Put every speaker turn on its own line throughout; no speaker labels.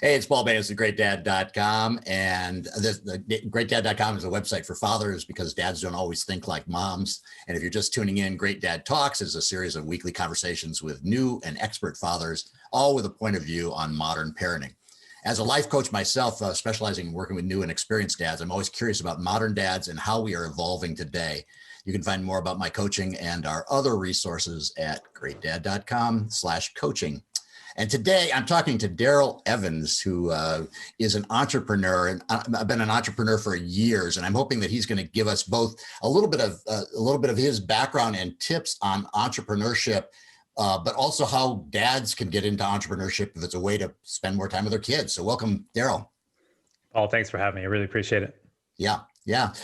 Hey, it's Paul Baines at GreatDad.com. And the GreatDad.com is a website for fathers because dads don't always think like moms. And if you're just tuning in, Great Dad Talks is a series of weekly conversations with new and expert fathers, all with a point of view on modern parenting. As a life coach myself, specializing in working with new and experienced dads, I'm always curious about modern dads and how we are evolving today. You can find more about my coaching and our other resources at GreatDad.com/coaching. And today I'm talking to Darrell Evans, who is an entrepreneur, and I've been an entrepreneur for years. And I'm hoping that he's going to give us both a little bit of his background and tips on entrepreneurship, but also how dads can get into entrepreneurship if it's a way to spend more time with their kids. So welcome, Darrell.
Paul, thanks for having me. I really appreciate it.
Yeah.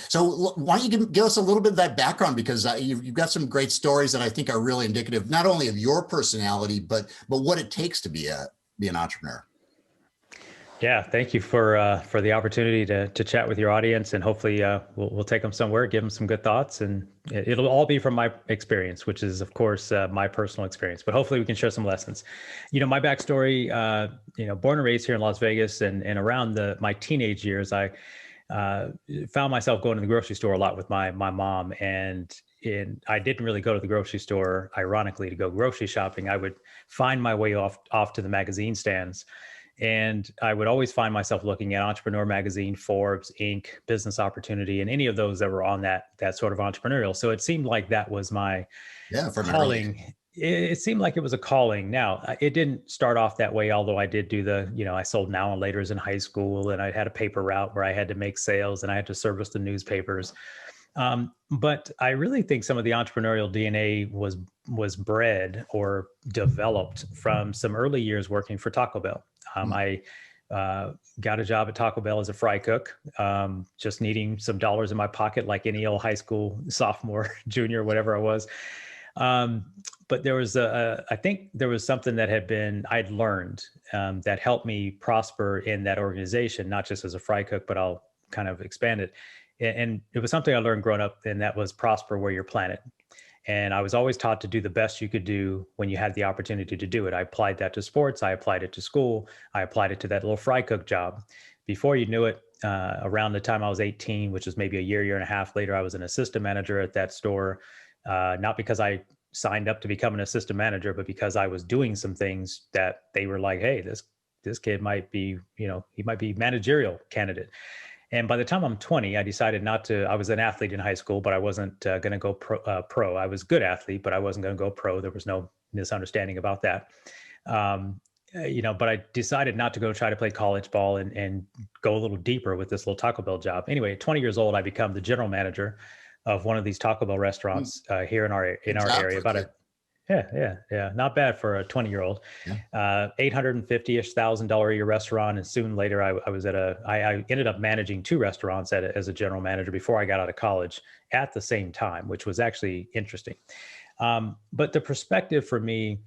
So why don't you give us a little bit of that background, because you've got some great stories that I think are really indicative, not only of your personality, but what it takes to be an entrepreneur.
Yeah. Thank you for the opportunity to chat with your audience, and hopefully we'll take them somewhere, give them some good thoughts, and it'll all be from my experience, which is of course my personal experience, but hopefully we can share some lessons. My backstory, born and raised here in Las Vegas, and around my teenage years, I found myself going to the grocery store a lot with my mom, and I didn't really go to the grocery store, ironically, to go grocery shopping. I would find my way off to the magazine stands, and I would always find myself looking at Entrepreneur Magazine, Forbes, Inc., Business Opportunity, and any of those that were on that sort of entrepreneurial. So it seemed like that was my calling. It seemed like it was a calling. Now, it didn't start off that way, although I did do I sold now and laters in high school, and I had a paper route where I had to make sales and I had to service the newspapers. But I really think some of the entrepreneurial DNA was bred or developed from some early years working for Taco Bell. I got a job at Taco Bell as a fry cook, just needing some dollars in my pocket like any old high school sophomore, junior, whatever I was. But there was I think there was something that I'd learned that helped me prosper in that organization, not just as a fry cook, but I'll kind of expand it. And it was something I learned growing up, and that was prosper where you're planted. And I was always taught to do the best you could do when you had the opportunity to do it. I applied that to sports. I applied it to school. I applied it to that little fry cook job. Before you knew it, around the time I was 18, which was maybe a year and a half later, I was an assistant manager at that store. Not because I signed up to become an assistant manager, but because I was doing some things that they were like, hey, this kid might be, he might be managerial candidate. And by the time I'm 20, I decided I was an athlete in high school, but I wasn't going to go pro. I was a good athlete, but I wasn't going to go pro. There was no misunderstanding about that. But I decided not to go try to play college ball and go a little deeper with this little Taco Bell job. Anyway, at 20 years old, I become the general manager of one of these Taco Bell restaurants here in our area. Not bad for a 20-year-old. $850,000 a year restaurant, and soon later I ended up managing two restaurants as a general manager before I got out of college at the same time, which was actually interesting. But the perspective for me,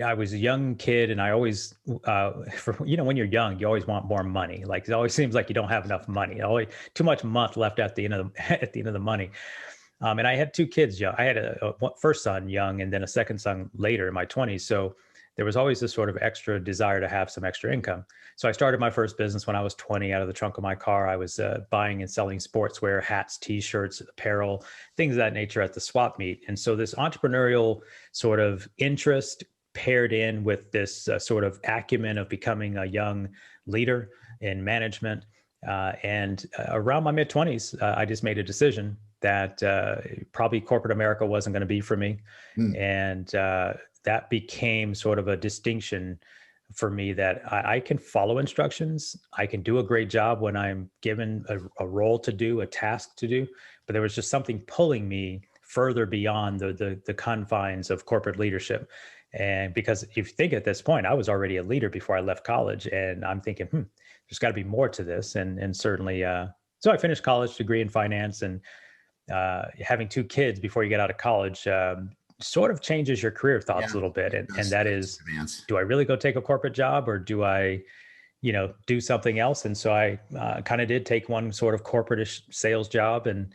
I was a young kid, and I always, when you're young, you always want more money. Like it always seems like you don't have enough money. Always too much month left at the end of the money. And I had two kids young. I had a first son young, and then a second son later in my 20s. So there was always this sort of extra desire to have some extra income. So I started my first business when I was 20 out of the trunk of my car. I was buying and selling sportswear, hats, T-shirts, apparel, things of that nature at the swap meet. And so this entrepreneurial sort of interest paired in with this sort of acumen of becoming a young leader in management. And around my mid-20s, I just made a decision that probably corporate America wasn't going to be for me. And that became sort of a distinction for me that I can follow instructions. I can do a great job when I'm given a role to do, a task to do, but there was just something pulling me further beyond the confines of corporate leadership. And because if you think at this point, I was already a leader before I left college, and I'm thinking, there's got to be more to this. And certainly, so I finished college degree in finance, and having two kids before you get out of college sort of changes your career thoughts a little bit. And that is, do I really go take a corporate job, or do I, do something else? And so I kind of did take one sort of corporate-ish sales job. And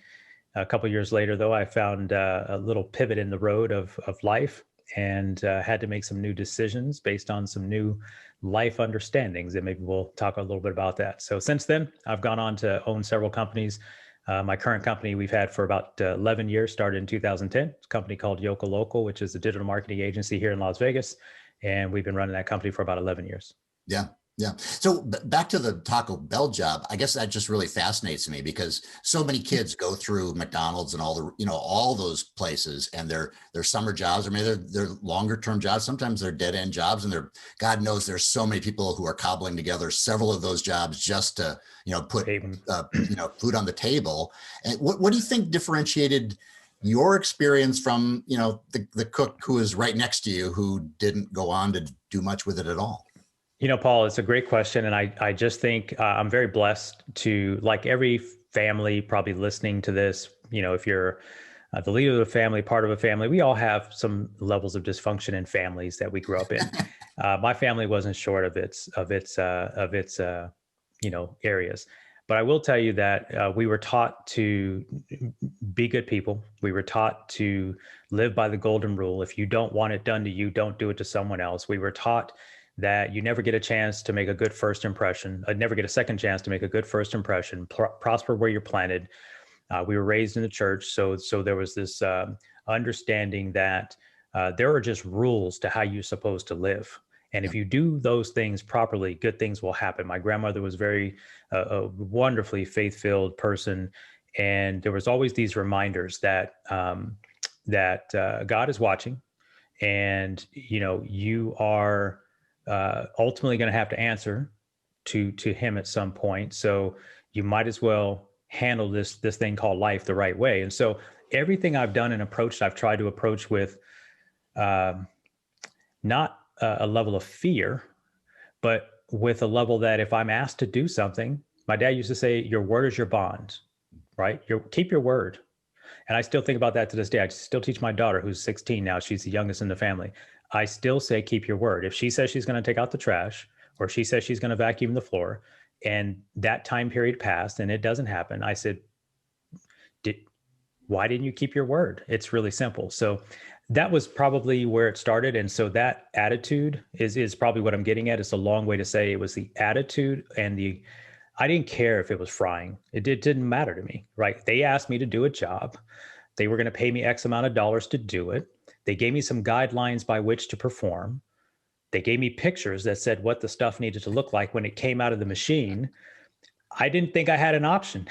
a couple of years later, though, I found a little pivot in the road of life. and had to make some new decisions based on some new life understandings. And maybe we'll talk a little bit about that. So since then, I've gone on to own several companies. My current company we've had for about 11 years, started in 2010. It's a company called Yokel Local, which is a digital marketing agency here in Las Vegas. And we've been running that company for about 11 years.
Yeah. Yeah. So back to the Taco Bell job, I guess that just really fascinates me because so many kids go through McDonald's and all the, all those places, and they're summer jobs, or maybe they're longer term jobs. Sometimes they're dead end jobs, and God knows there's so many people who are cobbling together several of those jobs just to, put, food on the table. And what do you think differentiated your experience from, the cook who is right next to you, who didn't go on to do much with it at all?
Paul, it's a great question. And I just think I'm very blessed to, like every family probably listening to this, if you're the leader of the family, part of a family, we all have some levels of dysfunction in families that we grew up in. My family wasn't short of its areas. But I will tell you that we were taught to be good people. We were taught to live by the golden rule. If you don't want it done to you, don't do it to someone else. We were taught that you never get a chance to make a good first impression. I'd never get a second chance to make a good first impression. Prosper where you're planted. We were raised in the church, so there was this understanding that there are just rules to how you're supposed to live. And if you do those things properly, good things will happen. My grandmother was very a wonderfully faith-filled person, and there was always these reminders that God is watching, and you are ultimately going to have to answer to him at some point. So you might as well handle this thing called life the right way. And so everything I've done and approached, I've tried to approach with not a level of fear, but with a level that if I'm asked to do something, my dad used to say, your word is your bond, right? Keep your word. And I still think about that to this day. I still teach my daughter, who's 16 now. She's the youngest in the family. I still say, keep your word. If she says she's going to take out the trash, or she says she's going to vacuum the floor, and that time period passed and it doesn't happen, I said, why didn't you keep your word? It's really simple. So that was probably where it started. And so that attitude is probably what I'm getting at. It's a long way to say it was the attitude and I didn't care if it was frying. It didn't matter to me, right? They asked me to do a job. They were going to pay me X amount of dollars to do it. They gave me some guidelines by which to perform. They gave me pictures that said what the stuff needed to look like when it came out of the machine. I didn't think I had an option.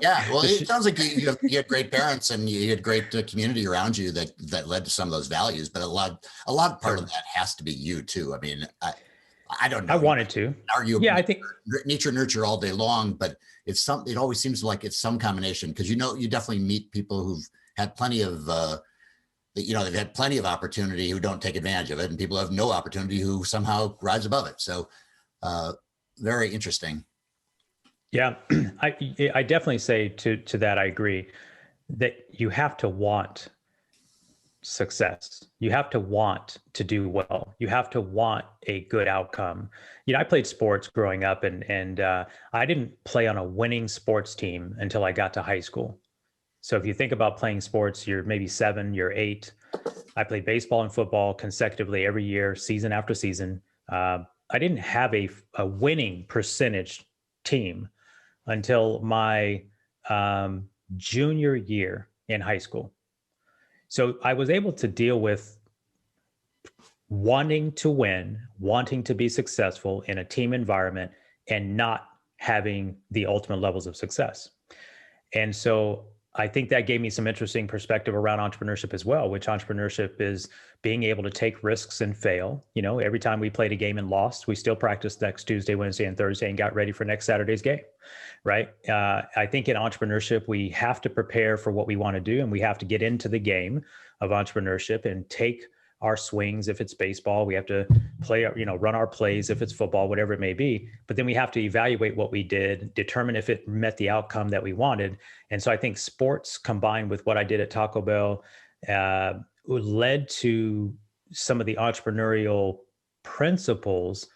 Yeah, well, it sounds like you had great parents and you had great community around you that led to some of those values. But a lot part of that has to be you too. I mean, I don't know.
I wanted to
argue.
Yeah, I think
nature nurture all day long, but it always seems like it's some combination, because you definitely meet people who've had plenty of they've had plenty of opportunity who don't take advantage of it, and people who have no opportunity who somehow rise above it. So very interesting.
Yeah, I definitely say to that, I agree that you have to want success. You have to want to do well. You have to want a good outcome. I played sports growing up, and I didn't play on a winning sports team until I got to high school. So if you think about playing sports, you're maybe 7, you're 8. I played baseball and football consecutively every year, season after season. I didn't have a winning percentage team until my junior year in high school. So I was able to deal with wanting to win, wanting to be successful in a team environment, and not having the ultimate levels of success. And so I think that gave me some interesting perspective around entrepreneurship as well, which entrepreneurship is being able to take risks and fail. Every time we played a game and lost, we still practiced next Tuesday, Wednesday, and Thursday and got ready for next Saturday's game, right? I think in entrepreneurship, we have to prepare for what we want to do, and we have to get into the game of entrepreneurship and take our swings. If it's baseball, we have to play, run our plays. If it's football, whatever it may be, but then we have to evaluate what we did, determine if it met the outcome that we wanted. And so I think sports combined with what I did at Taco Bell led to some of the entrepreneurial principles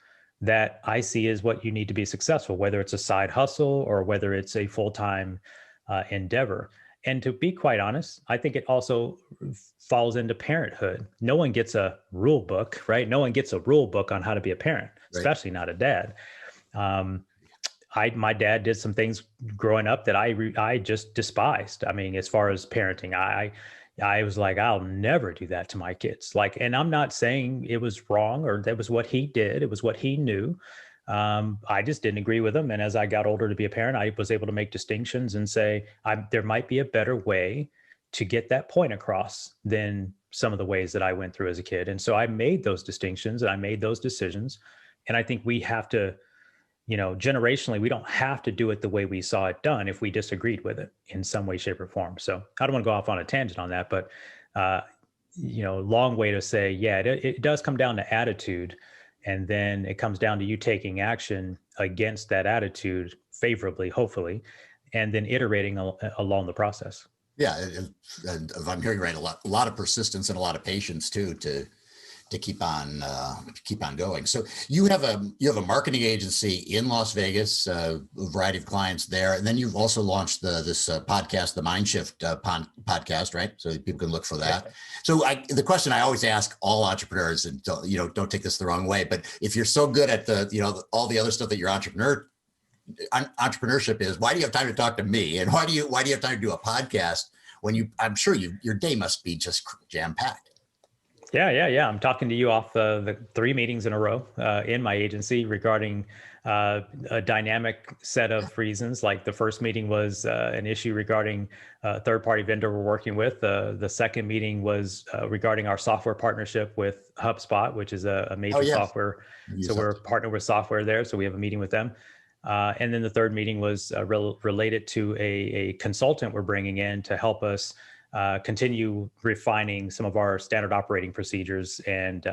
that I see as what you need to be successful, whether it's a side hustle or whether it's a full-time endeavor. And to be quite honest, I think it also falls into parenthood. No one gets a rule book, right? No one gets a rule book on how to be a parent,
Right.
especially not a dad. My dad did some things growing up that I just despised. I mean, as far as parenting, I was like, I'll never do that to my kids. Like, and I'm not saying it was wrong or that was what he did. It was what he knew. I just didn't agree with him. And as I got older to be a parent, I was able to make distinctions and say, there might be a better way to get that point across than some of the ways that I went through as a kid. And so I made those distinctions and I made those decisions. And I think we have to, generationally, we don't have to do it the way we saw it done if we disagreed with it in some way, shape, or form. So I don't want to go off on a tangent on that, but, long way to say, yeah, it does come down to attitude. And then it comes down to you taking action against that attitude favorably, hopefully, and then iterating along the process.
Yeah, and if I'm hearing right, a lot of persistence and a lot of patience too to keep on going. So you have a marketing agency in Las Vegas, a variety of clients there, and then you've also launched this podcast, the MindShift podcast, right? So people can look for that. So the question I always ask all entrepreneurs, and don't take this the wrong way, but if you're so good at all the other stuff that your entrepreneurship is, why do you have time to talk to me? And why do you have time to do a podcast when I'm sure your day must be just jam-packed?
Yeah. I'm talking to you off the 3 meetings in a row in my agency regarding a dynamic set of reasons. Like the first meeting was an issue regarding a third-party vendor we're working with. The second meeting was regarding our software partnership with HubSpot, which is a major software. So we're partnered with software there. So we have a meeting with them. And then the third meeting was related to a consultant we're bringing in to help us continue refining some of our standard operating procedures and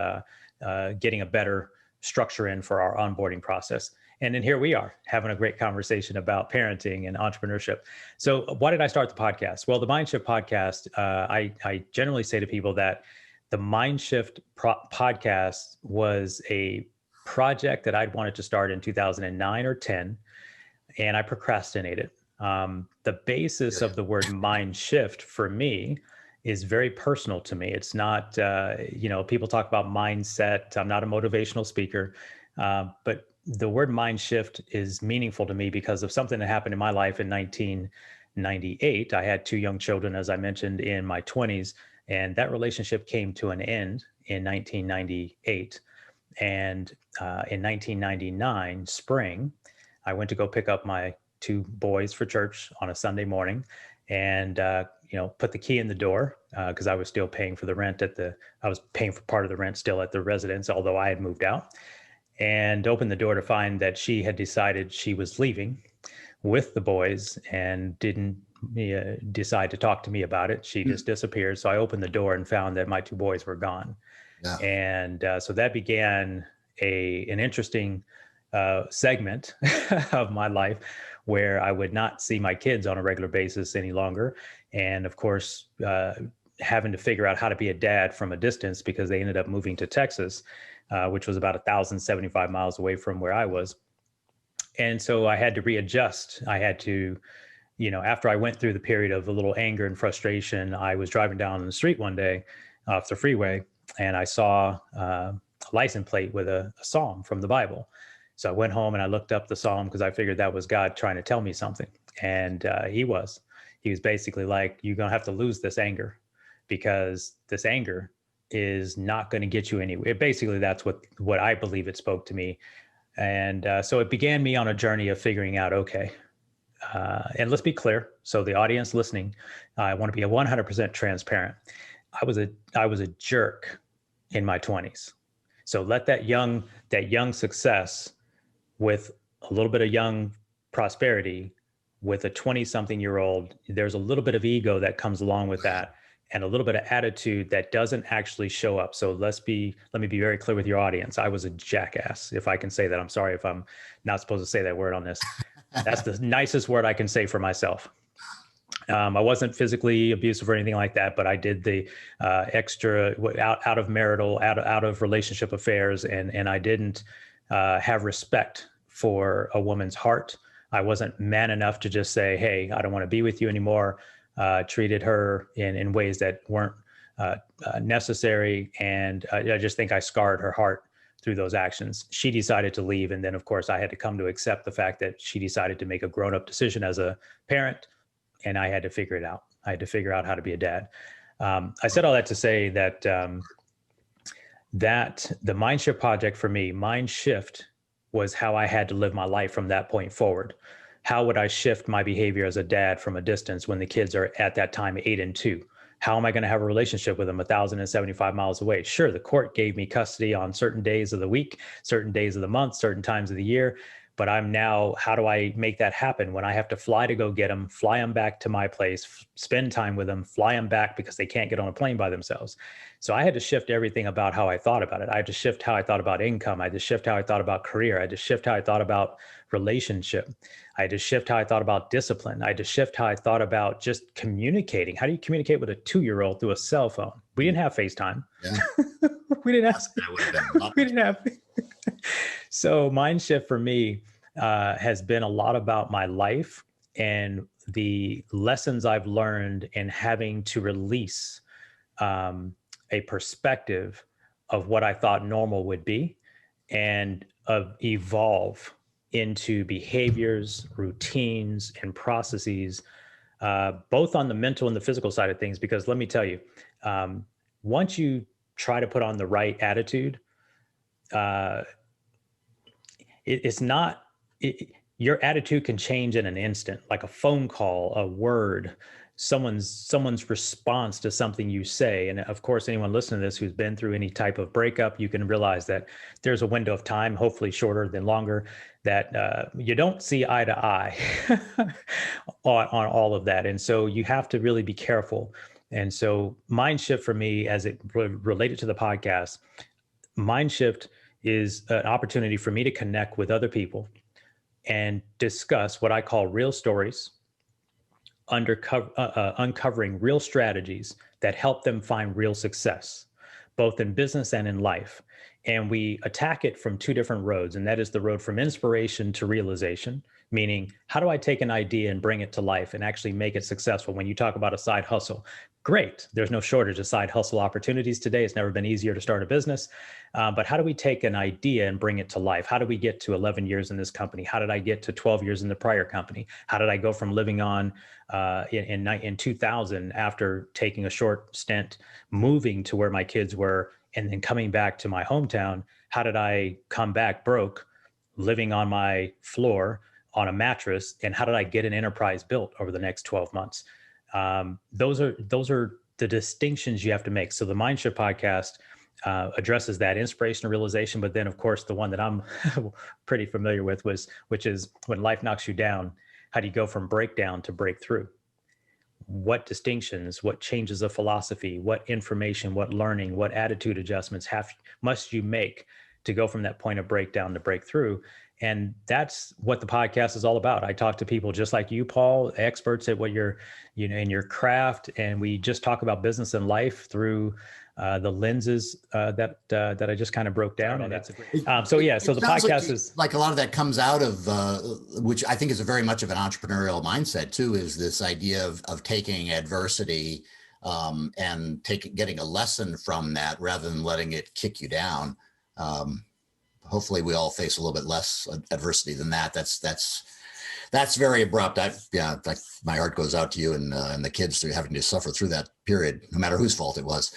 getting a better structure in for our onboarding process. And then here we are having a great conversation about parenting and entrepreneurship. So why did I start the podcast? Well, the MindShift podcast, I generally say to people that the MindShift podcast was a project that I'd wanted to start in 2009 or 10, and I procrastinated. The basis of the word mind shift for me is very personal to me. It's not, people talk about mindset. I'm not a motivational speaker, but the word mind shift is meaningful to me because of something that happened in my life in 1998. I had 2 young children, as I mentioned, in my 20s, and that relationship came to an end in 1998. And in 1999 spring, I went to go pick up my 2 boys for church on a Sunday morning and, put the key in the door because I was still paying for the rent I was paying for part of the rent still at the residence, although I had moved out, and opened the door to find that she had decided she was leaving with the boys and didn't decide to talk to me about it. She just disappeared. So I opened the door and found that my 2 boys were gone. Yeah. And so that began an interesting segment of my life where I would not see my kids on a regular basis any longer. And of course, having to figure out how to be a dad from a distance because they ended up moving to Texas, which was about 1,075 miles away from where I was. And so I had to readjust. I had to, after I went through the period of a little anger and frustration, I was driving down the street one day off the freeway and I saw a license plate with a psalm from the Bible. So I went home and I looked up the psalm because I figured that was God trying to tell me something. And he was basically like, you're going to have to lose this anger because this anger is not going to get you anywhere. Basically, that's what I believe it spoke to me. And so it began me on a journey of figuring out, okay, and let's be clear. So the audience listening, I want to be 100% transparent. I was a jerk in my 20s. So let that young success with a little bit of young prosperity with a 20-something-year-old, there's a little bit of ego that comes along with that and a little bit of attitude that doesn't actually show up. So let me be very clear with your audience. I was a jackass, if I can say that. I'm sorry if I'm not supposed to say that word on this. That's the nicest word I can say for myself. I wasn't physically abusive or anything like that, but I did the extra out of marital, out of relationship affairs, and I didn't have respect for a woman's heart. I wasn't man enough to just say, hey, I don't want to be with you anymore. treated her in ways that weren't necessary. And I just think I scarred her heart through those actions. She decided to leave. And then, of course, I had to come to accept the fact that she decided to make a grown-up decision as a parent, and I had to figure it out. I had to figure out how to be a dad. I said all that to say that that the MindShift project for me, MindShift was how I had to live my life from that point forward. How would I shift my behavior as a dad from a distance when the kids are at that time 8 and 2? How am I going to have a relationship with them 1,075 miles away? Sure, the court gave me custody on certain days of the week, certain days of the month, certain times of the year. But I'm now, how do I make that happen when I have to fly to go get them, fly them back to my place, spend time with them, fly them back because they can't get on a plane by themselves? So I had to shift everything about how I thought about it. I had to shift how I thought about income. I had to shift how I thought about career. I had to shift how I thought about relationship. I had to shift how I thought about discipline. I had to shift how I thought about just communicating. How do you communicate with a 2-year-old through a cell phone? We didn't have FaceTime.
Yeah.
we didn't have. So MindShift for me has been a lot about my life and the lessons I've learned in having to release a perspective of what I thought normal would be and evolve into behaviors, routines, and processes, both on the mental and the physical side of things. Because let me tell you, once you try to put on the right attitude, your attitude can change in an instant, like a phone call, a word, someone's response to something you say. And of course, anyone listening to this who's been through any type of breakup, you can realize that there's a window of time, hopefully shorter than longer, that you don't see eye to eye on all of that. And so you have to really be careful. And so MindShift for me, as it related to the podcast, MindShift is an opportunity for me to connect with other people and discuss what I call real stories, uncovering real strategies that help them find real success, both in business and in life. And we attack it from 2 different roads. And that is the road from inspiration to realization, meaning how do I take an idea and bring it to life and actually make it successful? When you talk about a side hustle, great. There's no shortage of side hustle opportunities today. It's never been easier to start a business. But how do we take an idea and bring it to life? How do we get to 11 years in this company? How did I get to 12 years in the prior company? How did I go from living on in 2000 after taking a short stint, moving to where my kids were, and then coming back to my hometown? How did I come back broke, living on my floor on a mattress? And how did I get an enterprise built over the next 12 months? Those are the distinctions you have to make. So the MindShift podcast addresses that inspiration and realization. But then, of course, the one that I'm pretty familiar with which is when life knocks you down, how do you go from breakdown to breakthrough? What distinctions, what changes of philosophy, what information, what learning, what attitude adjustments must you make to go from that point of breakdown to breakthrough? And that's what the podcast is all about. I talk to people just like you, Paul, experts at what you're, in your craft. And we just talk about business and life through the lenses that I just kind of broke down. And that's so the podcast is
like a lot of that comes out of, which I think is a very much of an entrepreneurial mindset too, is this idea of taking adversity and getting a lesson from that rather than letting it kick you down. Hopefully we all face a little bit less adversity than that. That's very abrupt. My heart goes out to you and the kids through having to suffer through that period, no matter whose fault it was.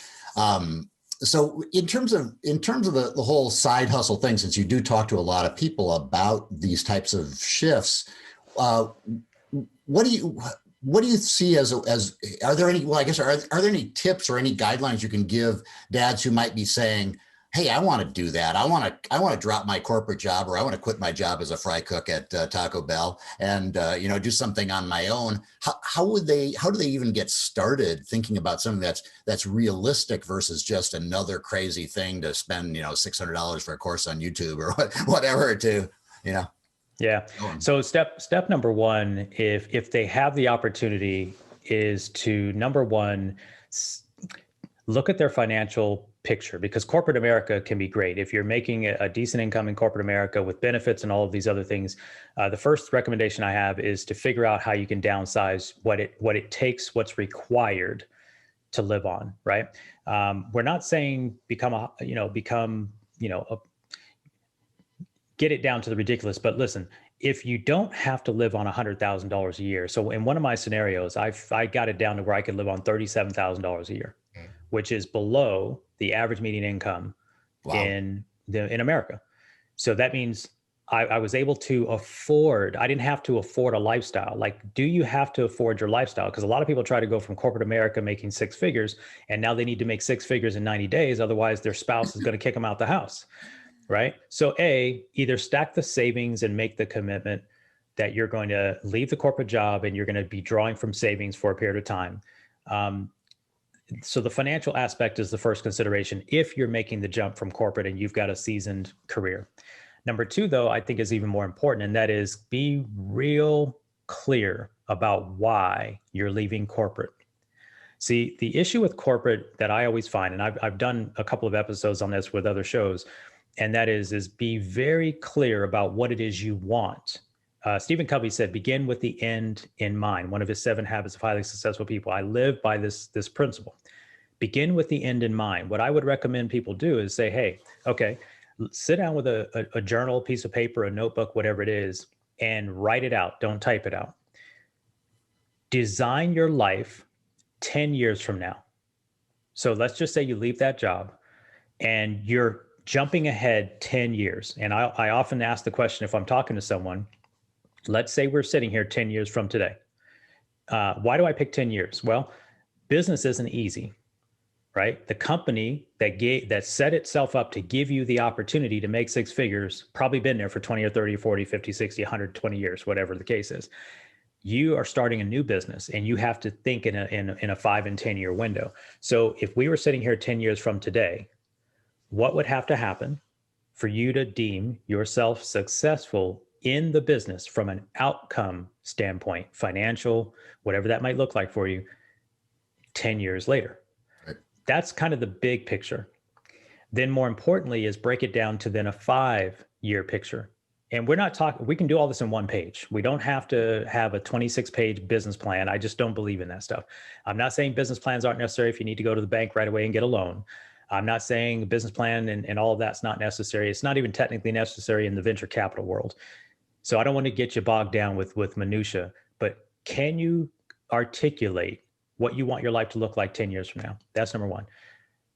So in terms of the whole side hustle thing, since you do talk to a lot of people about these types of shifts, what do you see as are there any, well, I guess, are there any tips or any guidelines you can give dads who might be saying, hey, I want to do that. I want to drop my corporate job, or I want to quit my job as a fry cook at Taco Bell and do something on my own. How do they even get started thinking about something that's realistic versus just another crazy thing to spend $600 for a course on YouTube or whatever to.
Yeah. So step number one, if they have the opportunity, is to number one, look at their financial picture, because corporate America can be great. If you're making a decent income in corporate America with benefits and all of these other things, the first recommendation I have is to figure out how you can downsize what it takes, what's required to live on, right? We're not saying get it down to the ridiculous, but listen, if you don't have to live on $100,000 a year. So in one of my scenarios, I got it down to where I could live on $37,000 a year, which is below the average median income in America. So that means I was able to afford, I didn't have to afford a lifestyle. Like, do you have to afford your lifestyle? Because a lot of people try to go from corporate America making six figures, and now they need to make six figures in 90 days. Otherwise their spouse is going to kick them out the house. Right? So either stack the savings and make the commitment that you're going to leave the corporate job and you're going to be drawing from savings for a period of time. So the financial aspect is the first consideration if you're making the jump from corporate and you've got a seasoned career. Number two, though, I think is even more important, and that is be real clear about why you're leaving corporate. See, the issue with corporate that I always find, and I've done a couple of episodes on this with other shows, and that is be very clear about what it is you want. Stephen Covey said, begin with the end in mind. One of his 7 habits of highly successful people. I live by this principle. Begin with the end in mind. What I would recommend people do is say, hey, okay, sit down with a journal, piece of paper, a notebook, whatever it is, and write it out. Don't type it out. Design your life 10 years from now. So let's just say you leave that job and you're jumping ahead 10 years. And I often ask the question, if I'm talking to someone, let's say we're sitting here 10 years from today. Why do I pick 10 years? Well, business isn't easy, right? The company that set itself up to give you the opportunity to make six figures, probably been there for 20 or 30 or 40, 50, 60, 120 years, whatever the case is. You are starting a new business and you have to think in a 5 and 10 year window. So if we were sitting here 10 years from today, what would have to happen for you to deem yourself successful in the business from an outcome standpoint, financial, whatever that might look like for you 10 years later? Right. That's kind of the big picture. Then more importantly is break it down to then a 5-year picture. And we're not talking, we can do all this in one page. We don't have to have a 26-page business plan. I just don't believe in that stuff. I'm not saying business plans aren't necessary if you need to go to the bank right away and get a loan. I'm not saying a business plan and all of that's not necessary. It's not even technically necessary in the venture capital world. So I don't want to get you bogged down with minutia, but can you articulate what you want your life to look like 10 years from now? That's number one.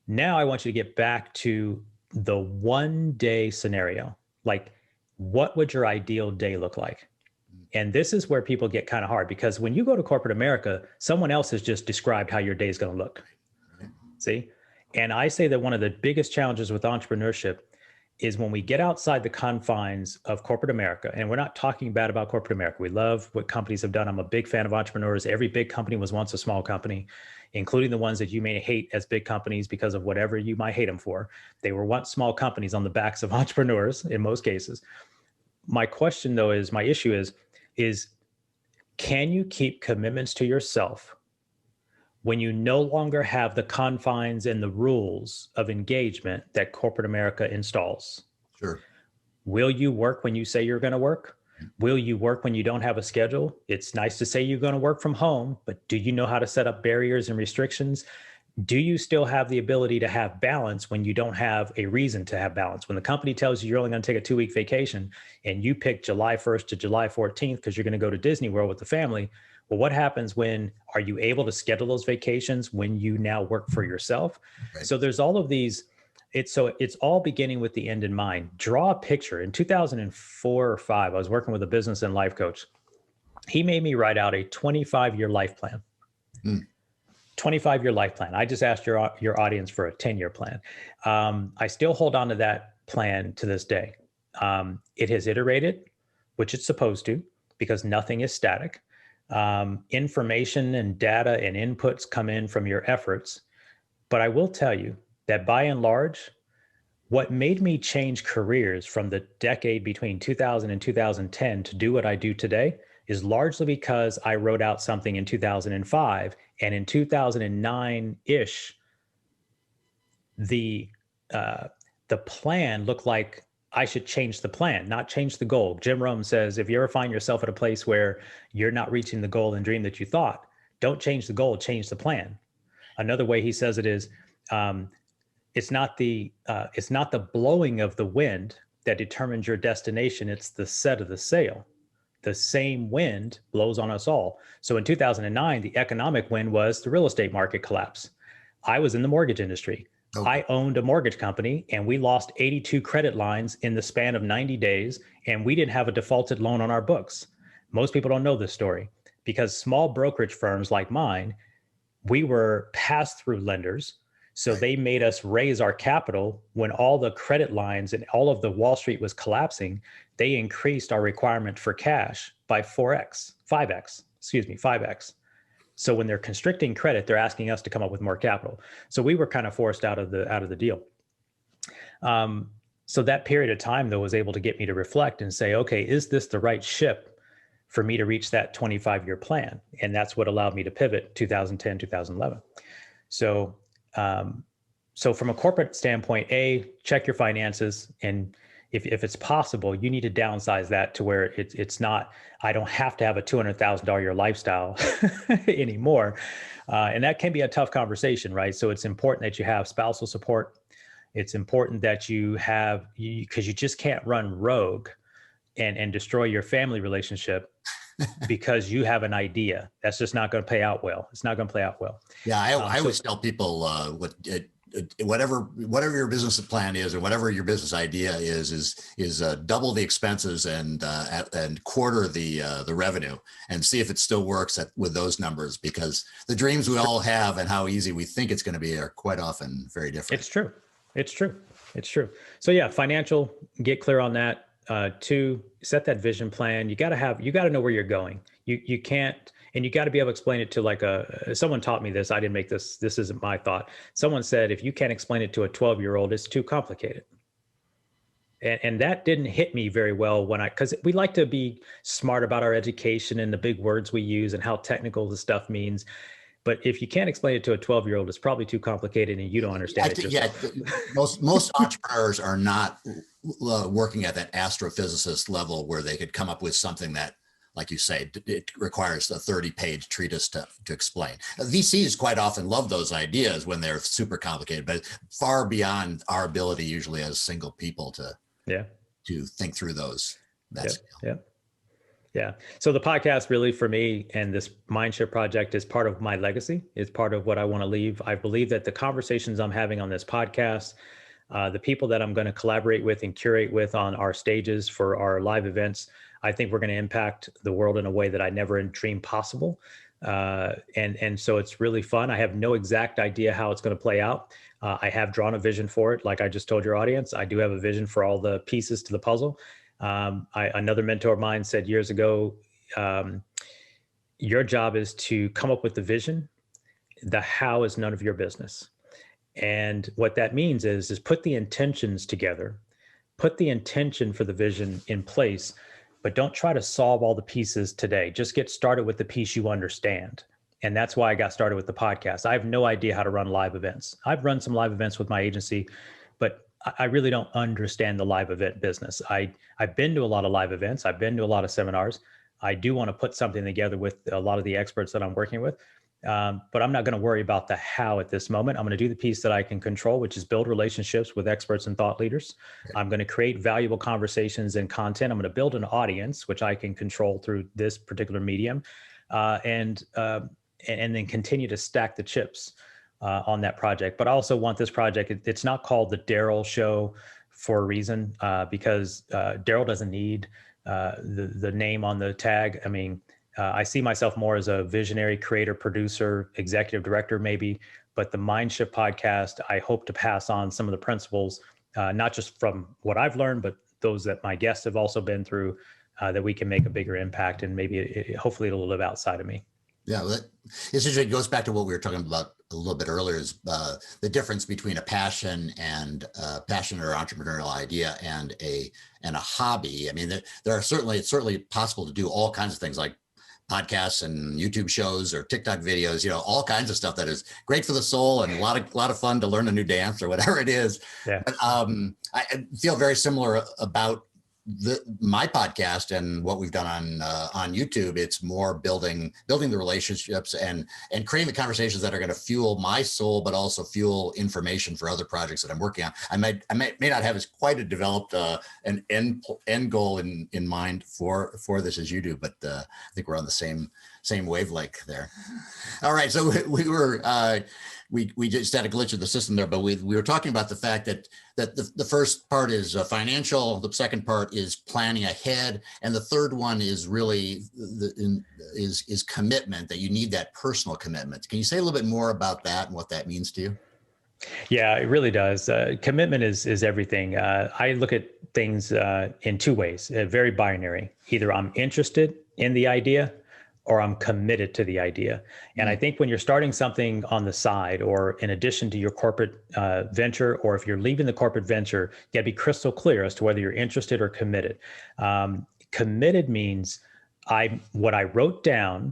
Now I want you to get back to the one-day scenario. Like, what would your ideal day look like? And this is where people get kind of hard, because when you go to corporate America, someone else has just described how your day is going to look. See? And I say that one of the biggest challenges with entrepreneurship is when we get outside the confines of corporate America, and we're not talking bad about corporate America. We love what companies have done. I'm a big fan of entrepreneurs. Every big company was once a small company, including the ones that you may hate as big companies because of whatever you might hate them for. They were once small companies on the backs of entrepreneurs in most cases. My question though is, my issue is can you keep commitments to yourself when you no longer have the confines and the rules of engagement that corporate America installs?
Sure.
Will you work when you say you're going to work? Will you work when you don't have a schedule? It's nice to say you're going to work from home, but do you know how to set up barriers and restrictions? Do you still have the ability to have balance when you don't have a reason to have balance? When the company tells you you're only going to take a 2-week vacation and you pick July 1st to July 14th because you're going to go to Disney World with the family, well, what happens are you able to schedule those vacations when you now work for yourself? Right. So there's all of these, it's all beginning with the end in mind. Draw a picture. In 2004 or 5, I was working with a business and life coach. He made me write out a 25-year life plan. 25-year life plan. I just asked your audience for a 10-year plan. I still hold on to that plan to this day. It has iterated, which it's supposed to, because nothing is static. Information and data and inputs come in from your efforts. But I will tell you that by and large, what made me change careers from the decade between 2000 and 2010 to do what I do today is largely because I wrote out something in 2005, and in 2009-ish, the plan looked like I should change the plan, not change the goal. Jim Rohn says, if you ever find yourself at a place where you're not reaching the goal and dream that you thought, don't change the goal, change the plan. Another way he says it is, it's not the blowing of the wind that determines your destination. It's the set of the sail. The same wind blows on us all. So in 2009, the economic wind was the real estate market collapse. I was in the mortgage industry. Okay. I owned a mortgage company, and we lost 82 credit lines in the span of 90 days, and we didn't have a defaulted loan on our books. Most people don't know this story because small brokerage firms like mine, we were pass-through lenders. So they made us raise our capital when all the credit lines and all of the Wall Street was collapsing. They increased our requirement for cash by 5x. So when they're constricting credit, they're asking us to come up with more capital. So we were kind of forced out of the deal. So that period of time, though, was able to get me to reflect and say, okay, is this the right ship for me to reach that 25-year plan? And that's what allowed me to pivot 2010, 2011. So from a corporate standpoint, check your finances. And if it's possible, you need to downsize that to where it's not, I don't have to have a $200,000 a year lifestyle anymore. And that can be a tough conversation, right? So it's important that you have spousal support. It's important that you have, because you just can't run rogue and destroy your family relationship because you have an idea. That's just not going to pay out well. It's not going to play out well.
Yeah, I always tell people whatever your business plan is, or whatever your business idea is double the expenses and quarter the revenue, and see if it still works with those numbers, because the dreams we all have and how easy we think it's going to be are quite often very different. It's true. So yeah, financial, get clear on that. 2, set that vision plan. You got to know where you're going. You can't, and you got to be able to explain it to someone taught me this. I didn't make this. This isn't my thought. Someone said, if you can't explain it to a 12-year-old, it's too complicated. And that didn't hit me very well because we like to be smart about our education and the big words we use and how technical the stuff means. But if you can't explain it to a 12-year-old, it's probably too complicated and you don't understand it. Yeah, most entrepreneurs are not working at that astrophysicist level where they could come up with something that, like you say, it requires a 30-page treatise to explain. VCs quite often love those ideas when they're super complicated, but far beyond our ability usually as single people to think through those.
Yeah. So the podcast really for me and this MindShift project is part of my legacy. It's part of what I want to leave. I believe that the conversations I'm having on this podcast, the people that I'm going to collaborate with and curate with on our stages for our live events, I think we're going to impact the world in a way that I never dreamed possible. And so it's really fun. I have no exact idea how it's going to play out. I have drawn a vision for it. Like I just told your audience, I do have a vision for all the pieces to the puzzle. Another mentor of mine said years ago, your job is to come up with the vision. The how is none of your business. And what that means is put the intentions together, put the intention for the vision in place, but don't try to solve all the pieces today. Just get started with the piece you understand. And that's why I got started with the podcast. I have no idea how to run live events. I've run some live events with my agency, but I really don't understand the live event business. I've been to a lot of live events. I've been to a lot of seminars. I do want to put something together with a lot of the experts that I'm working with. But I'm not going to worry about the how at this moment. I'm going to do the piece that I can control, which is build relationships with experts and thought leaders. I'm going to create valuable conversations and content. I'm going to build an audience, which I can control through this particular medium, and then continue to stack the chips on that project. But I also want this project, it's not called the Darrell Show for a reason, because Darrell doesn't need the name on the tag. I mean, I see myself more as a visionary creator, producer, executive director, maybe, but the MindShift podcast, I hope to pass on some of the principles, not just from what I've learned, but those that my guests have also been through, that we can make a bigger impact, and maybe hopefully it'll live outside of me.
Yeah, it goes back to what we were talking about a little bit earlier, is the difference between a passion and passion or entrepreneurial idea and a hobby. I mean, it's certainly possible to do all kinds of things like podcasts and YouTube shows or TikTok videos, all kinds of stuff that is great for the soul and a lot of fun to learn a new dance or whatever it is.
Yeah.
But, I feel very similar about my podcast and what we've done on YouTube. It's more building the relationships and creating the conversations that are going to fuel my soul, but also fuel information for other projects that I'm working on. I may not have as quite a developed an end goal in mind for this as you do, but I think we're on the same wavelength there. All right, so we just had a glitch in the system there, but we were talking about the fact that the first part is financial, the second part is planning ahead, and the third one is really is commitment, that you need that personal commitment. Can you say a little bit more about that and what that means to you?
Yeah, it really does. Commitment is everything. I look at things in two ways, very binary. Either I'm interested in the idea or I'm committed to the idea. And I think when you're starting something on the side or in addition to your corporate venture, or if you're leaving the corporate venture, you gotta be crystal clear as to whether you're interested or committed. Committed means what I wrote down,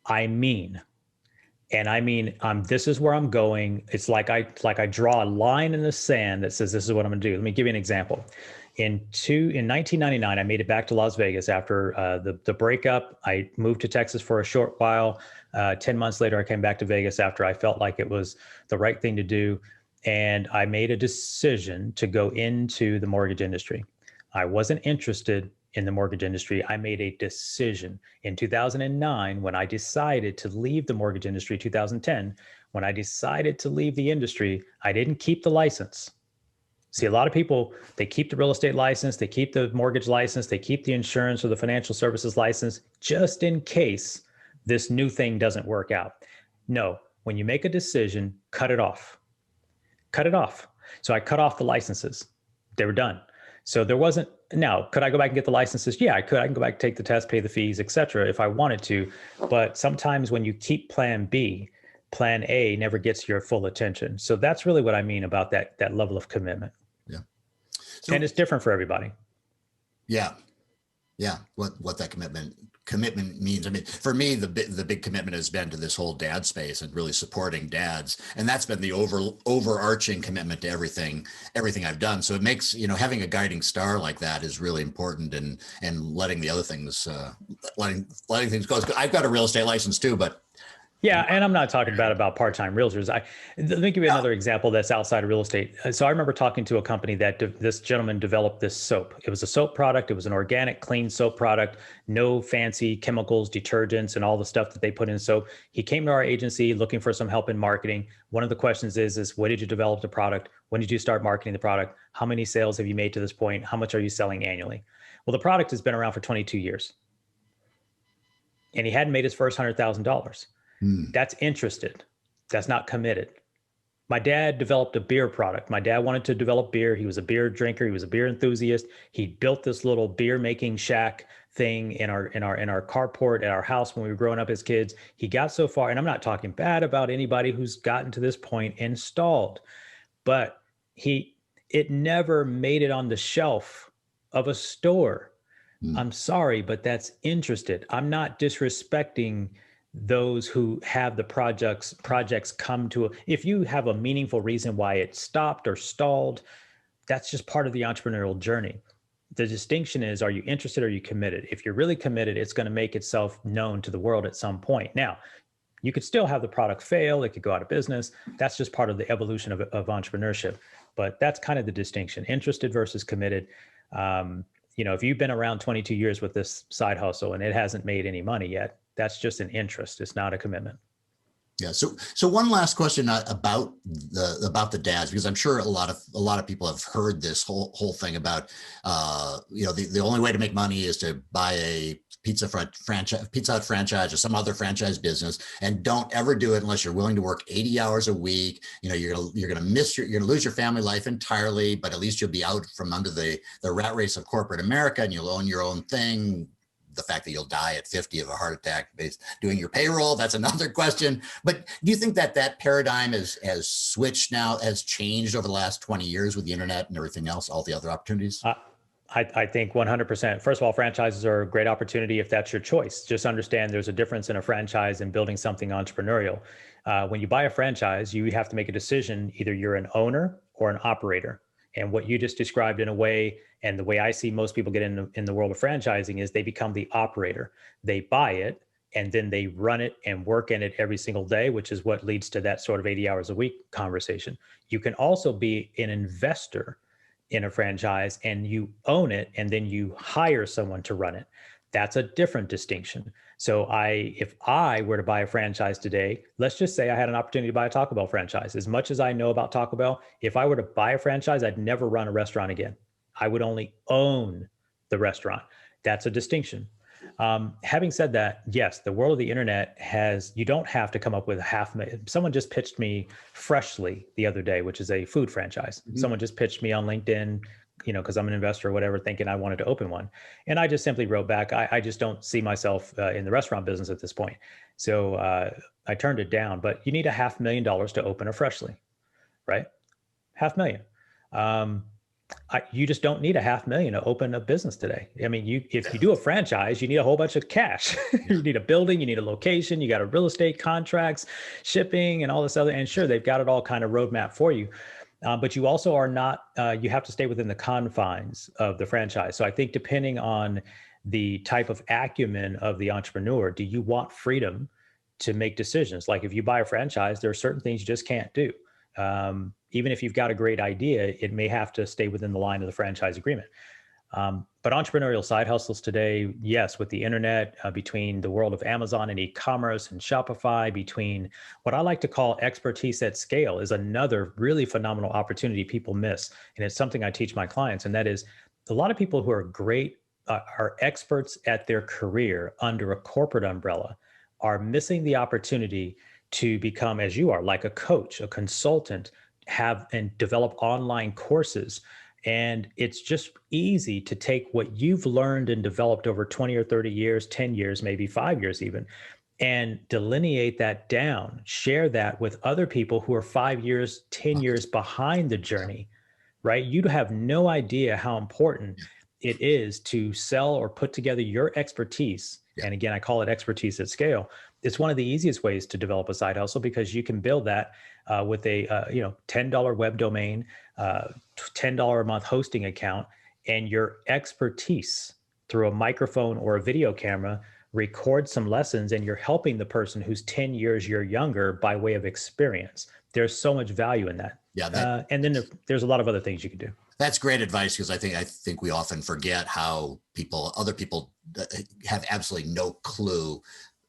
I mean. And I mean, this is where I'm going. It's like I draw a line in the sand that says, this is what I'm gonna do. Let me give you an example. In 1999, I made it back to Las Vegas after the breakup. I moved to Texas for a short while. 10 months later, I came back to Vegas after I felt like it was the right thing to do. And I made a decision to go into the mortgage industry. I wasn't interested in the mortgage industry. I made a decision in 2009 when I decided to leave the mortgage industry. 2010, when I decided to leave the industry, I didn't keep the license. See, a lot of people, they keep the real estate license, they keep the mortgage license, they keep the insurance or the financial services license, just in case this new thing doesn't work out. No, when you make a decision, cut it off. Cut it off. So I cut off the licenses. They were done. So there wasn't, now, could I go back and get the licenses? Yeah, I could. I can go back, take the test, pay the fees, et cetera, if I wanted to. But sometimes when you keep plan B, plan A never gets your full attention. So that's really what I mean about that level of commitment.
Yeah. So,
and it's different for everybody.
Yeah. Yeah. What that commitment means. I mean, for me, the big commitment has been to this whole dad space and really supporting dads. And that's been the overarching commitment to everything I've done. So it makes, having a guiding star like that is really important, and letting the other things, letting things go. I've got a real estate license too, but
yeah, and I'm not talking about part-time realtors. Let me give you another example that's outside of real estate. So I remember talking to a company that this gentleman developed this soap. It was a soap product. It was an organic, clean soap product, no fancy chemicals, detergents, and all the stuff that they put in soap. He came to our agency looking for some help in marketing. One of the questions is when did you develop the product? When did you start marketing the product? How many sales have you made to this point? How much are you selling annually? Well, the product has been around for 22 years. And he hadn't made his first $100,000. That's interested. That's not committed. My dad developed a beer product. My dad wanted to develop beer. He was a beer drinker. He was a beer enthusiast. He built this little beer making shack thing in our carport at our house when we were growing up as kids. He got so far, and I'm not talking bad about anybody who's gotten to this point installed, but it never made it on the shelf of a store. I'm sorry, but that's interested. I'm not disrespecting those who have the projects come to if you have a meaningful reason why it stopped or stalled, that's just part of the entrepreneurial journey. The distinction is, are you interested or are you committed? If you're really committed, it's going to make itself known to the world at some point. Now, you could still have the product fail. It could go out of business. That's just part of the evolution of entrepreneurship. But that's kind of the distinction, interested versus committed. If you've been around 22 years with this side hustle and it hasn't made any money yet, that's just an interest. It's not a commitment.
Yeah. So one last question about the dads, because I'm sure a lot of people have heard this whole thing about, the only way to make money is to buy a Pizza Hut franchise or some other franchise business, and don't ever do it unless you're willing to work 80 hours a week. You're gonna lose your family life entirely, but at least you'll be out from under the rat race of corporate America, and you'll own your own thing. The fact that you'll die at 50 of a heart attack based doing your payroll, that's another question. But do you think that paradigm has switched now, has changed over the last 20 years with the internet and everything else, all the other opportunities?
I think 100%. First of all, franchises are a great opportunity if that's your choice. Just understand there's a difference in a franchise and building something entrepreneurial. When you buy a franchise, you have to make a decision. Either you're an owner or an operator. And what you just described in a way, and the way I see most people get in the world of franchising, is they become the operator. They buy it and then they run it and work in it every single day, which is what leads to that sort of 80 hours a week conversation. You can also be an investor in a franchise and you own it and then you hire someone to run it. That's a different distinction. So if I were to buy a franchise today, let's just say I had an opportunity to buy a Taco Bell franchise. As much as I know about Taco Bell, if I were to buy a franchise, I'd never run a restaurant again. I would only own the restaurant. That's a distinction. Having said that, yes, the world of the internet you don't have to come up with someone just pitched me Freshly the other day, which is a food franchise. Mm-hmm. Someone just pitched me on LinkedIn, because I'm an investor or whatever, thinking I wanted to open one. And I just simply wrote back, I just don't see myself in the restaurant business at this point. So I turned it down, but you need $500,000 to open a Freshly, right? $500,000. You just don't need $500,000 to open a business today. I mean, if you do a franchise, you need a whole bunch of cash. You need a building, you need a location, you got a real estate contracts, shipping, and all this other. And sure, they've got it all kind of roadmap for you. But you also are not, you have to stay within the confines of the franchise. So I think depending on the type of acumen of the entrepreneur, do you want freedom to make decisions? Like if you buy a franchise, there are certain things you just can't do. Even if you've got a great idea, it may have to stay within the line of the franchise agreement. But entrepreneurial side hustles today, yes, with the internet, between the world of Amazon and e-commerce and Shopify, between what I like to call expertise at scale, is another really phenomenal opportunity people miss. And it's something I teach my clients. And that is a lot of people who are great, are experts at their career under a corporate umbrella, are missing the opportunity to become, as you are, like a coach, a consultant, have and develop online courses. And it's just easy to take what you've learned and developed over 20 or 30 years, 10 years, maybe 5 years even, and delineate that down, share that with other people who are 5 years, 10 years behind the journey, right? You have no idea how important it is to sell or put together your expertise. And again, I call it expertise at scale. It's one of the easiest ways to develop a side hustle, because you can build that with a $10 web domain, $10 a month hosting account, and your expertise through a microphone or a video camera, record some lessons, and you're helping the person who's 10 years younger by way of experience. There's so much value in that. Yeah. And then there's a lot of other things you can do.
That's great advice, because I think we often forget how other people have absolutely no clue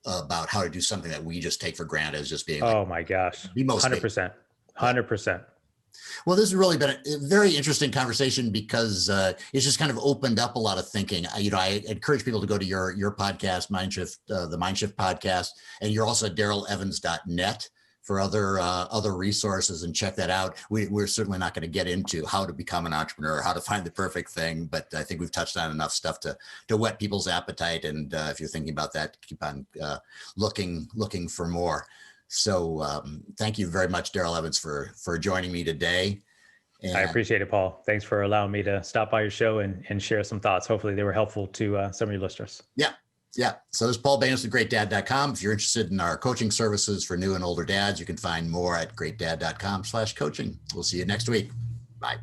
about how to do something that we just take for granted as just being.
Oh my gosh, the most 100%.
Well, this has really been a very interesting conversation, because it's just kind of opened up a lot of thinking. I encourage people to go to your podcast, MindShift, the MindShift podcast, and you're also at DarrellEvans.net for other resources, and check that out. We're certainly not going to get into how to become an entrepreneur, how to find the perfect thing, but I think we've touched on enough stuff to whet people's appetite. And if you're thinking about that, keep on looking for more. So thank you very much, Darrell Evans, for joining me today. And
I appreciate it, Paul. Thanks for allowing me to stop by your show and share some thoughts. Hopefully they were helpful to some of your listeners.
Yeah. So this is Paul Baines with GreatDad.com. If you're interested in our coaching services for new and older dads, you can find more at GreatDad.com/coaching. We'll see you next week. Bye.